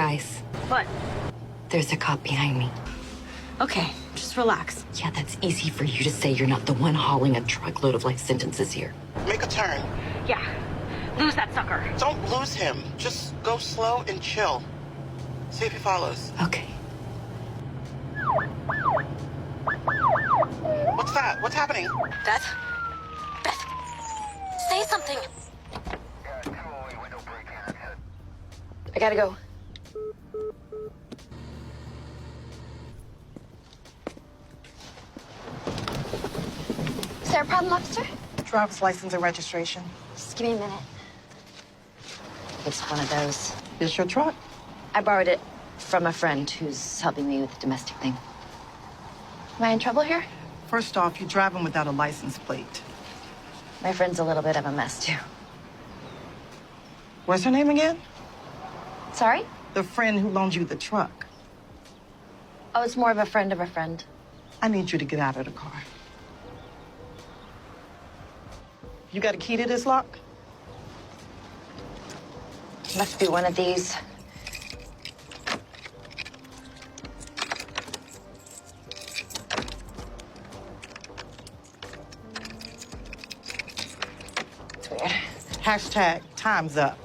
Guys, What? there's a cop behind me. Okay, just relax. Yeah, that's easy for you to say. You're not the one hauling a truckload of life sentences here. Make a turn. Yeah, lose that sucker. Don't lose him. Just go slow and chill. See if he follows. Okay. What's that? What's happening? Beth? Beth, say something. I gotta go. Is there a problem, officer? Driver's license and registration. Just give me a minute. It's one of those. Is your truck? I borrowed it from a friend who's helping me with the domestic thing. Am I in trouble here? First off, you're driving without a license plate. My friend's a little bit of a mess, too. What's her name again? Sorry? The friend who loaned you the truck. Oh, it's more of a friend of a friend. I need you to get out of the car. You got a key to this lock? Must be one of these. It's weird. Hashtag time's up.